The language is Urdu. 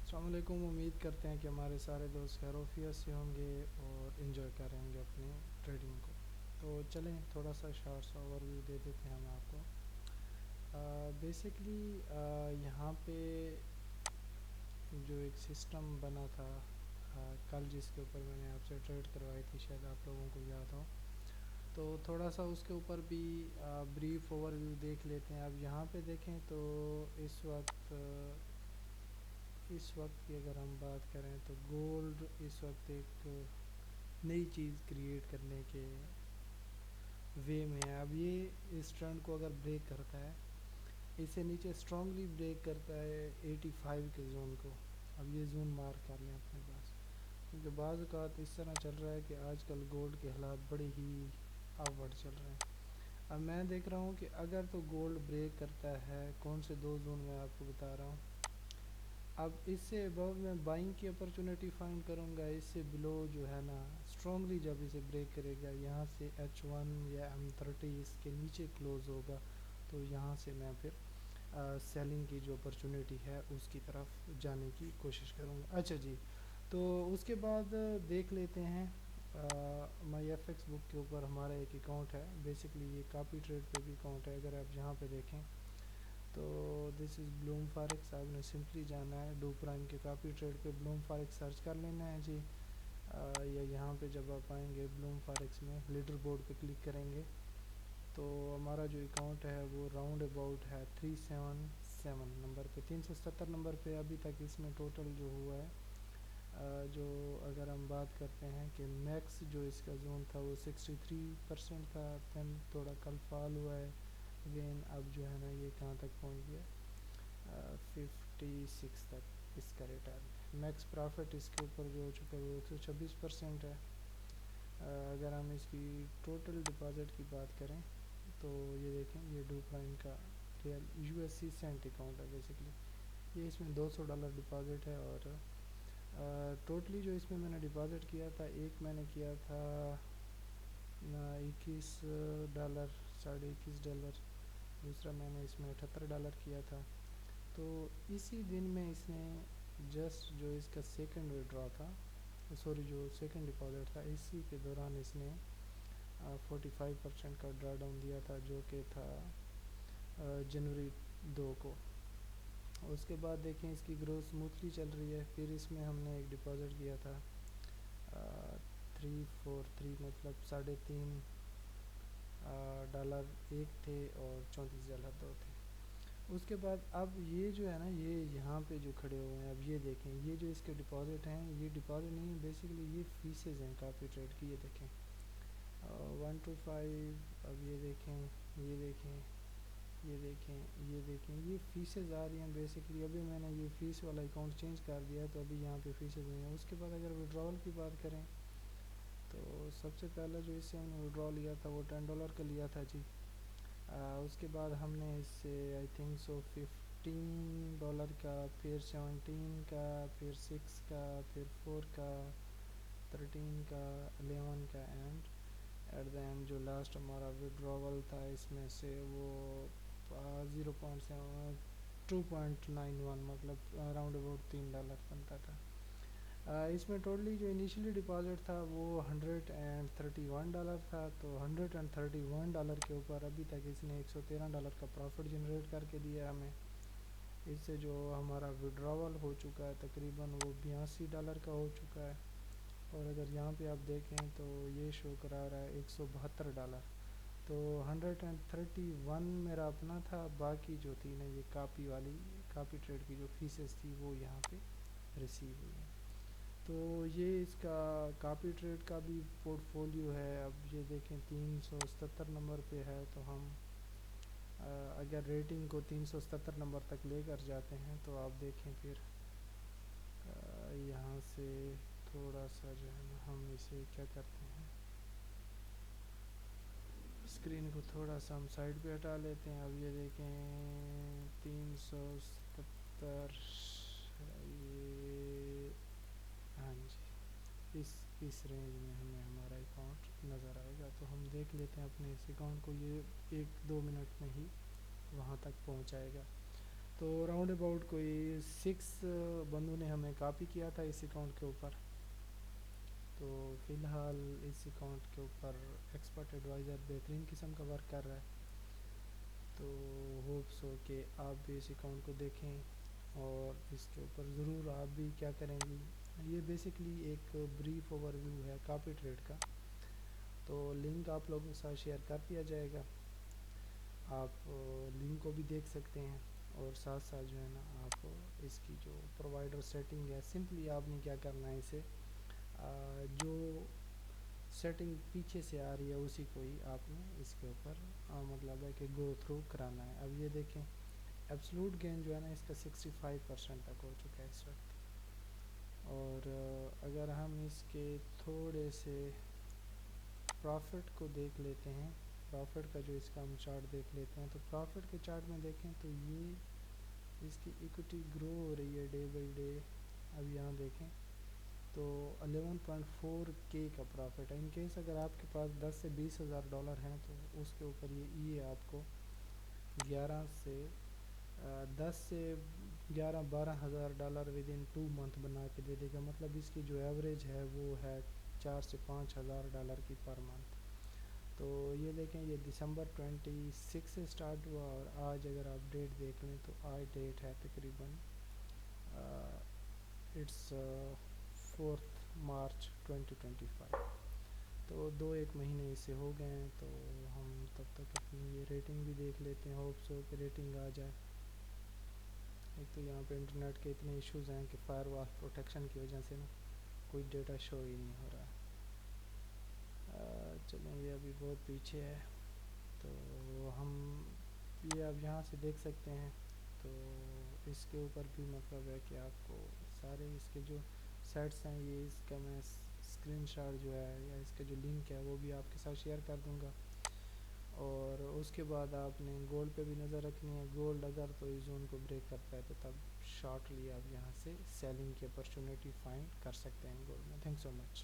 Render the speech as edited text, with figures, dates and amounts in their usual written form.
السلام علیکم، امید کرتے ہیں کہ ہمارے سارے دوست خیر وفیت سے ہوں گے اور انجوائے کر رہے ہوں گے اپنی ٹریڈنگ کو. تو چلیں تھوڑا سا شارٹ سا اوور ویو دے دیتے ہیں ہم آپ کو. بیسکلی یہاں پہ جو ایک سسٹم بنا تھا کل، جس کے اوپر میں نے آپ سے ٹریڈ کروائی تھی، شاید آپ لوگوں کو یاد ہو. تو تھوڑا سا اس کے اوپر بھی بریف اوور ویو دیکھ لیتے ہیں. اب یہاں پہ دیکھیں تو اس وقت کی اگر ہم بات کریں تو گولڈ اس وقت ایک نئی چیز کریٹ کرنے کے وے میں ہے. اب یہ اس ٹرینڈ کو اگر بریک کرتا ہے، اسے نیچے اسٹرانگلی بریک کرتا ہے 85 کے زون کو. اب یہ زون مارک کر لیں اپنے پاس، کیونکہ بعض اوقات اس طرح چل رہا ہے کہ آج کل گولڈ کے حالات بڑے ہی اپ ورڈ چل رہے ہیں. اب میں دیکھ رہا ہوں کہ اگر تو گولڈ بریک کرتا ہے، کون سے دو زون میں آپ کو بتا رہا ہوں. اب اس سے ابو میں بائنگ کی اپرچونیٹی فائنڈ کروں گا. اس سے بلو جو ہے نا، اسٹرانگلی جب اسے بریک کرے گا، یہاں سے H1 یا M30 اس کے نیچے کلوز ہوگا، تو یہاں سے میں پھر سیلنگ کی جو اپرچونیٹی ہے اس کی طرف جانے کی کوشش کروں گا. اچھا جی، تو اس کے بعد دیکھ لیتے ہیں مائی ایف ایکس بک کے اوپر ہمارا ایک اکاؤنٹ ہے. بیسکلی یہ کاپی ٹریڈ پہ بھی اکاؤنٹ ہے. اگر آپ یہاں پہ دیکھیں تو دس از بلوم فاریکس. آپ نے سمپلی جانا ہے ڈو پرائم کے کاپی ٹریڈ پہ بلوم فاریکس سرچ کر لینا ہے جی. یا یہاں پہ جب آپ آئیں گے بلوم فاریکس میں لیڈر بورڈ پہ کلک کریں گے تو ہمارا جو اکاؤنٹ ہے وہ راؤنڈ اباؤٹ ہے 377 نمبر پہ، 377 نمبر پہ. ابھی تک اس میں ٹوٹل جو ہوا ہے، جو اگر ہم بات کرتے ہیں کہ میکس جو اس کا زون تھا وہ 63% تھا. دین تھوڑا کل فال ہوا ہے اگین. اب جو ہے نا یہ کہاں تک پہنچ گیا، 56 تک اس کا ریٹ آ گیا. میکس پرافٹ اس کے اوپر جو ہو چکا ہے وہ 126% ہے. اگر ہم اس کی ٹوٹل ڈپازٹ کی بات کریں تو یہ دیکھیں، یہ ڈو پرائم کا ریئل USC سینٹ اکاؤنٹ ہے. بیسکلی یہ اس میں $200 ڈپازٹ ہے، اور ٹوٹلی جو اس میں نے ڈپازٹ کیا تھا، ایک میں نے کیا تھا $21، $21.5. دوسرا میں نے اس میں $78 کیا تھا. تو اسی دن میں اس نے جسٹ جو اس کا سیکنڈ وڈرا تھا، سوری جو سیکنڈ ڈپازٹ تھا، اسی کے دوران اس نے 45% کا ڈرا ڈاؤن دیا تھا، جو کہ تھا جنوری 2 کو. اس کے بعد دیکھیں اس کی گروتھ سموتھلی چل رہی ہے. پھر اس میں ہم نے ایک ڈپازٹ کیا تھا 343، مطلب $3.5 ایک تھے اور $34 تھے. اس کے بعد اب یہ جو ہے نا، یہ یہاں پہ جو کھڑے ہوئے ہیں، اب یہ دیکھیں، یہ جو اس کے ڈپازٹ ہیں، یہ ڈپازٹ نہیں ہے، بیسکلی یہ فیسز ہیں کاپی ٹریڈ کی. یہ دیکھیں 125. اب یہ دیکھیں، یہ دیکھیں، یہ دیکھیں، یہ دیکھیں، یہ فیسز آ رہی ہیں. بیسکلی ابھی میں نے یہ فیس والا اکاؤنٹ چینج کر دیا ہے، تو ابھی یہاں پہ فیسز نہیں ہیں. اس کے بعد اگر وڈرال کی بات کریں تو سب سے پہلے جو اس سے ہم نے وڈرا لیا تھا وہ $10 کا لیا تھا جی. اس کے بعد ہم نے اس سے آئی تھنک سو $15 کا، پھر 17 کا، پھر 6 کا، پھر 4 کا، 13 کا، 11 کا، اینڈ ایٹ دا اینڈ جو لاسٹ ہمارا وڈراول تھا اس میں سے وہ 0.7 2.91، مطلب اراؤنڈ اباؤٹ $3 بنتا تھا. اس میں ٹوٹلی جو انیشلی ڈپازٹ تھا وہ $131 تھا. تو $131 کے اوپر ابھی تک اس نے $113 کا پروفٹ جنریٹ کر کے دیا ہمیں. اس سے جو ہمارا وڈراول ہو چکا ہے تقریباً وہ $82 کا ہو چکا ہے. اور اگر یہاں پہ آپ دیکھیں تو یہ شو کرا رہا ہے $172. تو 131 میرا اپنا تھا، باقی جو تھی نا یہ کاپی ٹریڈ کی جو فیسز تھی وہ یہاں پہ ریسیو ہوئی ہیں. تو یہ اس کا کاپی ٹریڈ کا بھی پورٹ فولیو ہے. اب یہ دیکھیں 377 نمبر پہ ہے، تو ہم اگر ریٹنگ کو 377 نمبر تک لے کر جاتے ہیں تو آپ دیکھیں پھر یہاں سے تھوڑا سا جو ہے نا ہم اسے کیا کرتے ہیں، اسکرین کو تھوڑا سا ہم سائڈ پہ ہٹا لیتے ہیں. اب یہ دیکھیں 377، یہ ہاں جی، اس رینج میں ہمیں ہمارا اکاؤنٹ نظر آئے گا. تو ہم دیکھ لیتے ہیں اپنے اس اکاؤنٹ کو، یہ 1-2 منٹ میں ہی وہاں تک پہنچائے گا. تو راؤنڈ اباؤٹ کوئی 6 بندوں نے ہمیں کاپی کیا تھا اس اکاؤنٹ کے اوپر. تو فی الحال اس اکاؤنٹ کے اوپر ایکسپرٹ ایڈوائزر بہترین قسم کا ورک کر رہا ہے. تو ہوپ سو کہ آپ بھی اس اکاؤنٹ کو دیکھیں اور اس کے اوپر ضرور آپ بھی کیا کریں گی. یہ بیسکلی ایک بریف اوور ویو ہے کاپی ٹریڈ کا. تو لنک آپ لوگوں کے ساتھ شیئر کر دیا جائے گا, آپ لنک کو بھی دیکھ سکتے ہیں. اور ساتھ ساتھ جو ہے نا آپ اس کی جو پرووائڈر سیٹنگ ہے, سمپلی آپ نے کیا کرنا ہے, اسے جو سیٹنگ پیچھے سے آ رہی ہے اسی کو ہی آپ نے اس کے اوپر مطلب ہے کہ گو تھرو کرانا ہے. اب یہ دیکھیں ایبسلوٹ گین جو ہے نا اس کا 65% تک ہو چکا ہے اس وقت. اور اگر ہم اس کے تھوڑے سے پرافٹ کو دیکھ لیتے ہیں, پرافٹ کا جو اس کا ہم چارٹ دیکھ لیتے ہیں, تو پرافٹ کے چارٹ میں دیکھیں تو یہ اس کی ایکوٹی گرو ہو رہی ہے ڈے بائی ڈے. اب یہاں دیکھیں تو 11.4K کا پرافٹ ہے. ان کیس اگر آپ کے پاس $10,000 سے $20,000 ہیں تو اس کے اوپر یہ آپ کو 11 سے 10 سے 11-12,000 ود ان 2 منتھ بنا کے دے دے گا. مطلب اس کی جو ایوریج ہے وہ ہے $4,000 سے $5,000 کی پر منتھ. تو یہ دیکھیں یہ دسمبر 26 سے سٹارٹ ہوا, اور آج اگر آپ ڈیٹ دیکھ لیں تو آج ڈیٹ ہے تقریباً اٹس 4 مارچ 2025. تو 2-1 مہینے اس سے ہو گئے ہیں. تو ہم تب تک اپنی یہ ریٹنگ بھی دیکھ لیتے ہیں, ہوپ سو کہ ریٹنگ آ جائے. ایک تو یہاں پہ انٹرنیٹ کے اتنے ایشوز ہیں کہ فائر وال پروٹیکشن کی وجہ سے نا کوئی ڈیٹا شو ہی نہیں ہو رہا. چلیں یہ ابھی بہت پیچھے ہے. تو ہم یہ اب یہاں سے دیکھ سکتے ہیں. تو اس کے اوپر بھی مطلب ہے کہ آپ کو سارے اس کے جو سیٹس ہیں, یہ اس کا میں اسکرین شاٹ جو ہے یا اس کا جو لنک ہے وہ بھی آپ کے ساتھ شیئر کر دوں گا. اور اس کے بعد آپ نے گولڈ پہ بھی نظر رکھنی ہے. گولڈ اگر تو اس زون کو بریک کرتا ہے تو تب شارٹلی آپ یہاں سے سیلنگ کی اپرچونیٹی فائنڈ کر سکتے ہیں گولڈ میں. تھینک سو مچ.